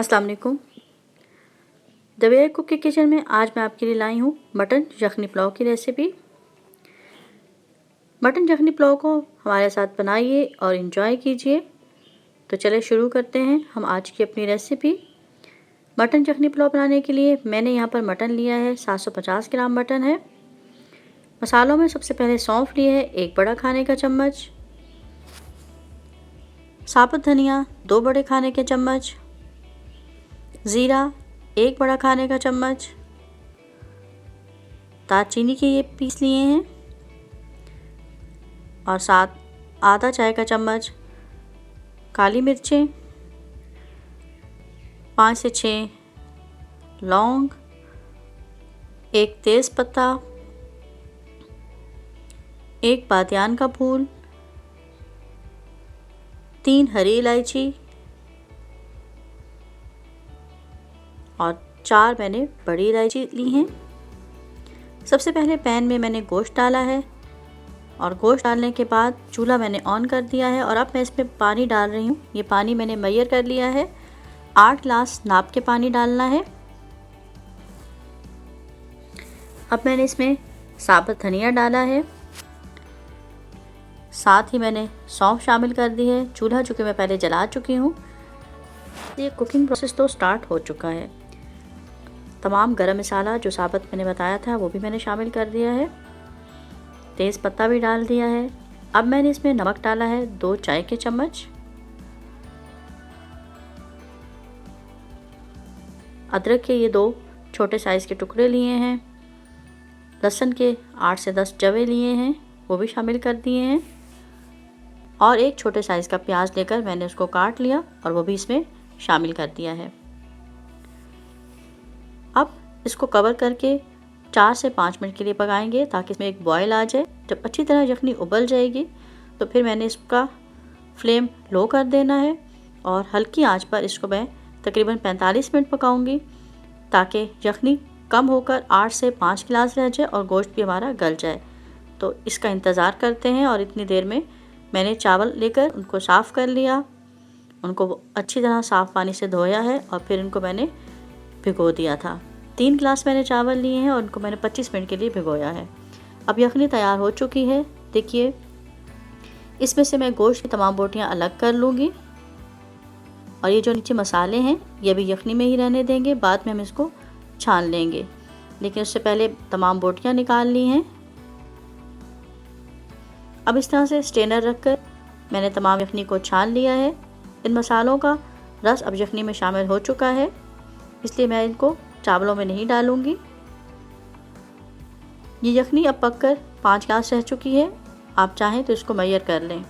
अस्सलाम वालेकुम। The way I cook के किचन में आज मैं आपके लिए लाई हूँ मटन यखनी पुलाव की रेसिपी। मटन यखनी पुलाव को हमारे साथ बनाइए और इन्जॉय कीजिए। तो चलिए शुरू करते हैं हम आज की अपनी रेसिपी। मटन यखनी पुलाव बनाने के लिए मैंने यहाँ पर मटन लिया है, 750 ग्राम मटन है। मसालों में सबसे पहले सौंफ लिए है 1 बड़ा खाने का चम्मच, साबुत धनिया 2 बड़े खाने के चम्मच, ज़ीरा 1 बड़ा खाने का चम्मच, दालचीनी के ये पीस लिए हैं और साथ आधा चाय का चम्मच काली मिर्चें, 5 से 6 लौंग, 1 तेज़ पत्ता, 1 बादियान का फूल, 3 हरी इलायची और 4 मैंने बड़ी इलायची ली हैं। सबसे पहले पैन में मैंने गोश्त डाला है और गोश्त डालने के बाद चूल्हा मैंने ऑन कर दिया है और अब मैं इसमें पानी डाल रही हूँ। ये पानी मैंने मेजर कर लिया है, 8 ग्लास नाप के पानी डालना है। अब मैंने इसमें साबुत धनिया डाला है, साथ ही मैंने सौंफ शामिल कर दी है। चूल्हा चूँकि मैं पहले जला चुकी हूँ, ये कुकिंग प्रोसेस तो स्टार्ट हो चुका है। तमाम गरम मसाला जो साबुत मैंने बताया था वो भी मैंने शामिल कर दिया है, तेज़ पत्ता भी डाल दिया है। अब मैंने इसमें नमक डाला है 2 चाय के चम्मच, अदरक के ये 2 छोटे साइज़ के टुकड़े लिए हैं, लहसुन के 8 से 10 जवे लिए हैं वो भी शामिल कर दिए हैं और 1 छोटे साइज़ का प्याज लेकर मैंने उसको काट लिया और वो भी इसमें शामिल कर दिया है। अब इसको कवर करके 4 से 5 मिनट के लिए पकाएंगे ताकि इसमें एक बॉयल आ जाए। जब अच्छी तरह यखनी उबल जाएगी तो फिर मैंने इसका फ्लेम लो कर देना है और हल्की आंच पर इसको मैं तकरीबन 45 मिनट पकाऊंगी ताकि यखनी कम होकर 8 से 5 गिलास रह जाए और गोश्त भी हमारा गल जाए। तो इसका इंतज़ार करते हैं और इतनी देर में मैंने चावल लेकर उनको साफ़ कर लिया, उनको अच्छी तरह साफ़ पानी से धोया है और फिर इनको मैंने भिगो दिया था। 3 गिलास मैंने चावल लिए हैं और उनको मैंने 25 मिनट के लिए भिगोया है। अब यखनी तैयार हो चुकी है। देखिए, इसमें से मैं गोश्त की तमाम बोटियां अलग कर लूँगी और ये जो नीचे मसाले हैं ये भी यखनी में ही रहने देंगे, बाद में हम इसको छान लेंगे, लेकिन उससे पहले तमाम बोटियां निकाल ली हैं। अब इस तरह से स्ट्रेनर रखकर मैंने तमाम यखनी को छान लिया है। इन मसालों का रस अब यखनी में शामिल हो चुका है, इसलिए मैं इनको चावलों में नहीं डालूंगी। ये यखनी अब पककर 5 गिलास रह चुकी है। आप चाहें तो इसको मेजर कर लें।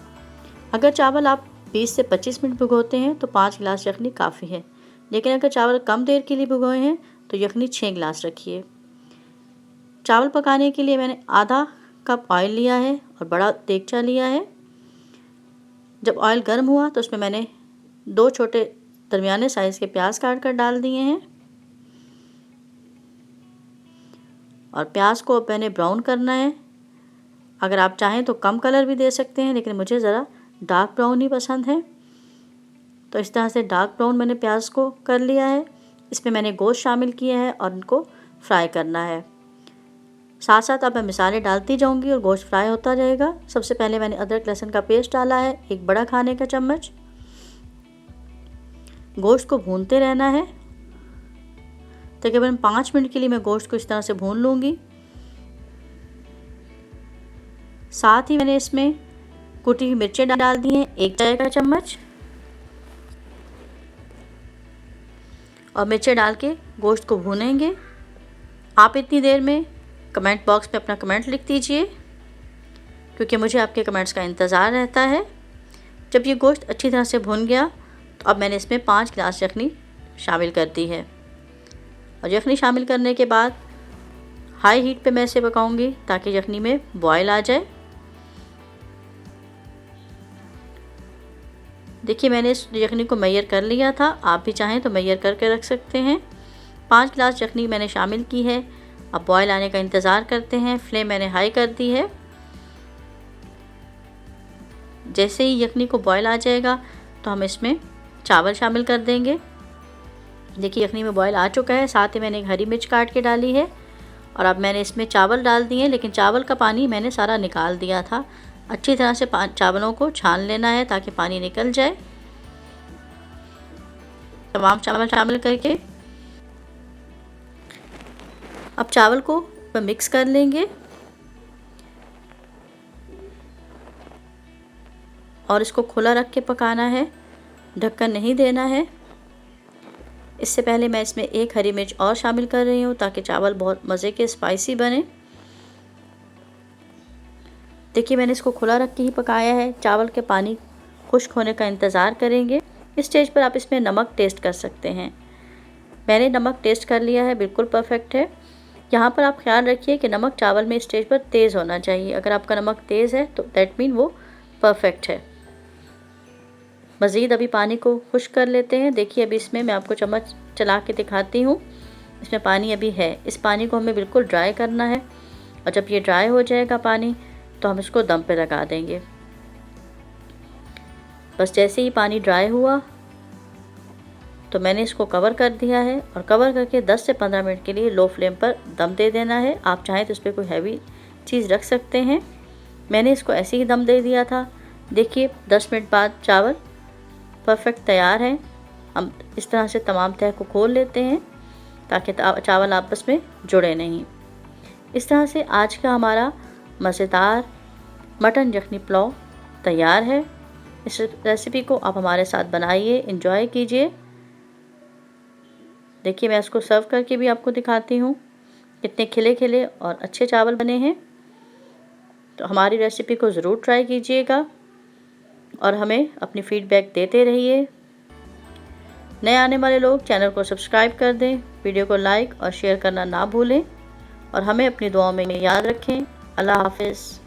अगर चावल आप 20 से 25 मिनट भिगोते हैं तो 5 गिलास यखनी काफ़ी है, लेकिन अगर चावल कम देर के लिए भिगोए हैं तो यखनी 6 गिलास रखिए। चावल पकाने के लिए मैंने आधा कप ऑयल लिया है और बड़ा देगचा लिया है। जब ऑयल गर्म हुआ तो उसमें मैंने 2 छोटे दरमियाने साइज़ के प्याज काट कर डाल दिए हैं और प्याज को अब मैंने ब्राउन करना है। अगर आप चाहें तो कम कलर भी दे सकते हैं, लेकिन मुझे ज़रा डार्क ब्राउन ही पसंद है। तो इस तरह से डार्क ब्राउन मैंने प्याज को कर लिया है। इसमें मैंने गोश्त शामिल किया है और इनको फ्राई करना है। साथ साथ अब मैं मसाले डालती जाऊंगी और गोश्त फ्राई होता जाएगा। सबसे पहले मैंने अदरक लहसुन का पेस्ट डाला है 1 बड़ा खाने का चम्मच। गोश्त को भूनते रहना है, तकरीबन 5 मिनट के लिए मैं गोश्त को इस तरह से भून लूँगी। साथ ही मैंने इसमें कुटी हुई मिर्चें डाल दी हैं 1 चाय का चम्मच और मिर्चें डाल के गोश्त को भूनेंगे। आप इतनी देर में कमेंट बॉक्स में अपना कमेंट लिख दीजिए, क्योंकि मुझे आपके कमेंट्स का इंतज़ार रहता है। जब ये गोश्त अच्छी तरह से भुन गया तो अब मैंने इसमें 5 गिलास यखनी शामिल कर दी है और यखनी शामिल करने के बाद हाई हीट पे मैं इसे पकाऊंगी ताकि यखनी में बॉयल आ जाए। देखिए, मैंने इस यखनी को मेजर कर लिया था, आप भी चाहें तो मेजर करके रख सकते हैं। 5 गिलास यखनी मैंने शामिल की है। अब बॉयल आने का इंतज़ार करते हैं। फ्लेम मैंने हाई कर दी है। जैसे ही यखनी को बॉयल आ जाएगा तो हम इसमें चावल शामिल कर देंगे। देखिए यखनी में बॉयल आ चुका है, साथ ही मैंने एक हरी मिर्च काट के डाली है और अब मैंने इसमें चावल डाल दिए, लेकिन चावल का पानी मैंने सारा निकाल दिया था। अच्छी तरह से चावलों को छान लेना है ताकि पानी निकल जाए। तमाम चावल शामिल करके अब चावल को मिक्स कर लेंगे और इसको खुला रख के पकाना है, ढक्कन नहीं देना है। इससे पहले मैं इसमें एक हरी मिर्च और शामिल कर रही हूँ ताकि चावल बहुत मज़े के स्पाइसी बने। देखिए मैंने इसको खुला रख के ही पकाया है। चावल के पानी खुश्क होने का इंतज़ार करेंगे। इस स्टेज पर आप इसमें नमक टेस्ट कर सकते हैं। मैंने नमक टेस्ट कर लिया है, बिल्कुल परफेक्ट है। यहाँ पर आप ख्याल रखिए कि नमक चावल में इस स्टेज पर तेज़ होना चाहिए। अगर आपका नमक तेज़ है तो दैट मीन वो परफेक्ट है। मज़ीद अभी पानी को खुश्क कर लेते हैं। देखिए अभी इसमें मैं आपको चम्मच चला के दिखाती हूँ, इसमें पानी अभी है। इस पानी को हमें बिल्कुल ड्राई करना है और जब ये ड्राई हो जाएगा पानी तो हम इसको दम पे लगा देंगे। बस जैसे ही पानी ड्राई हुआ तो मैंने इसको कवर कर दिया है और कवर करके 10 से 15 मिनट के लिए लो फ्लेम पर दम दे देना है। आप चाहें तो इस पर कोई हैवी चीज़ रख सकते हैं। मैंने इसको ऐसे ही दम दे दिया था। देखिए 10 मिनट बाद चावल परफेक्ट तैयार है। हम इस तरह से तमाम तह को खोल लेते हैं ताकि चावल आपस में जुड़े नहीं। इस तरह से आज का हमारा मज़ेदार मटन यखनी पुलाव तैयार है। इस रेसिपी को आप हमारे साथ बनाइए, एंजॉय कीजिए। देखिए मैं इसको सर्व करके भी आपको दिखाती हूँ कितने खिले खिले और अच्छे चावल बने हैं। तो हमारी रेसिपी को ज़रूर ट्राई कीजिएगा और हमें अपनी फीडबैक देते रहिए। नए आने वाले लोग चैनल को सब्सक्राइब कर दें, वीडियो को लाइक और शेयर करना ना भूलें और हमें अपनी दुआओं में याद रखें। अल्लाह हाफ़िज़।